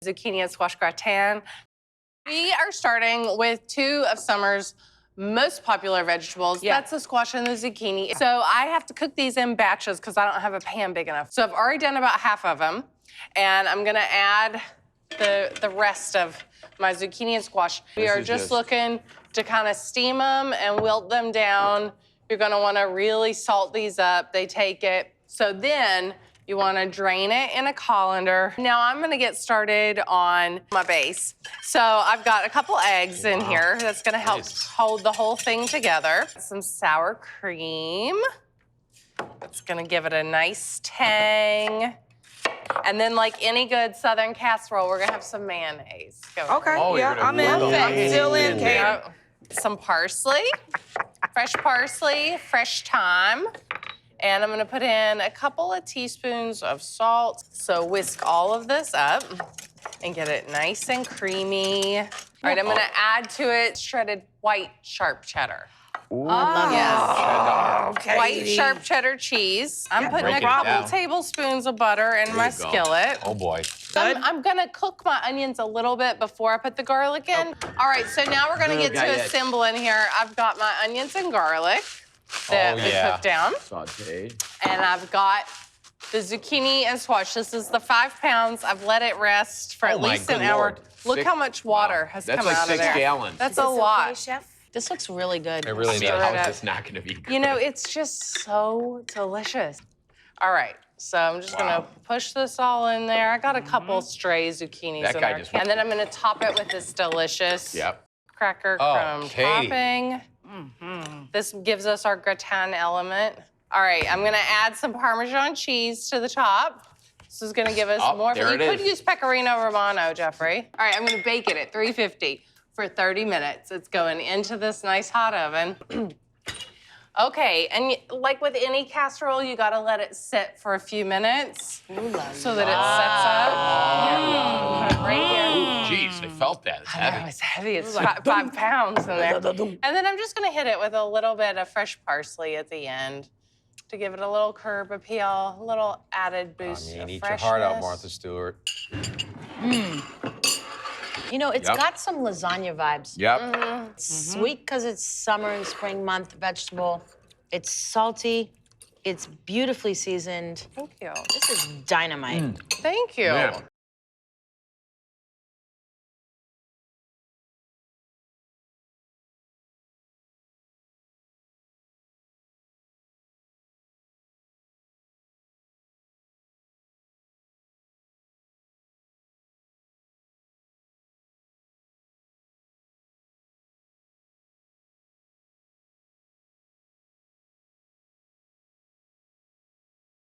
Zucchini and squash gratin. We are starting with two of summer's most popular vegetables. Yeah. That's the squash and the zucchini. So I have to cook these in batches because I don't have a pan big enough. So I've already done about half of them, and I'm gonna add the rest of my zucchini and squash. We are just looking to kind of steam them and wilt them down. You're gonna wanna really salt these up. They take it. So then you wanna drain it in a colander. Now I'm gonna get started on my base. So I've got a couple eggs in here that's gonna help hold the whole thing together. Some sour cream. That's gonna give it a nice tang. And then, like any good Southern casserole, we're gonna have some mayonnaise. Okay, I'm in. I'm still in, Kate. Yep. Some parsley, fresh parsley, fresh thyme. And I'm gonna put in a couple of teaspoons of salt. So whisk all of this up and get it nice and creamy. All right, I'm gonna add to it shredded white sharp cheddar. Ooh, yes. Okay. White sharp cheddar cheese. I'm putting a couple tablespoons of butter in my skillet. Oh boy. I'm gonna cook my onions a little bit before I put the garlic in. All right, so now we're gonna get to assembling here. I've got my onions and garlic that we cooked down. Sauteed. And I've got the zucchini and squash. This is the 5 pounds. I've let it rest for at least an hour. Look how much water has come out of there. That's like 6 gallons. That's a lot. Okay, Chef? This looks really good. It really How does. is this not gonna be good? You know, it's just so delicious. All right, so I'm just gonna push this all in there. I got a couple stray zucchinis That in guy there. just And then I'm gonna top it with this delicious cracker crumb topping. This gives us our gratin element. All right, I'm gonna add some Parmesan cheese to the top. This is gonna give us more. You could use Pecorino Romano, Jeffrey. All right, I'm gonna bake it at 350 for 30 minutes. It's going into this nice hot oven. Okay, and like with any casserole, you gotta let it sit for a few minutes so that it sets up. Put it right here. Jeez, I felt that. It's heavy. I know, it's heavy. It's 5 pounds in there. And then I'm just gonna hit it with a little bit of fresh parsley at the end to give it a little curb appeal, a little added boost of eat freshness. your heart out, Martha Stewart. You know, it's got some lasagna vibes. Yep. It's sweet because it's summer and spring month vegetable. It's salty. It's beautifully seasoned. Thank you. This is dynamite. Thank you. Yeah.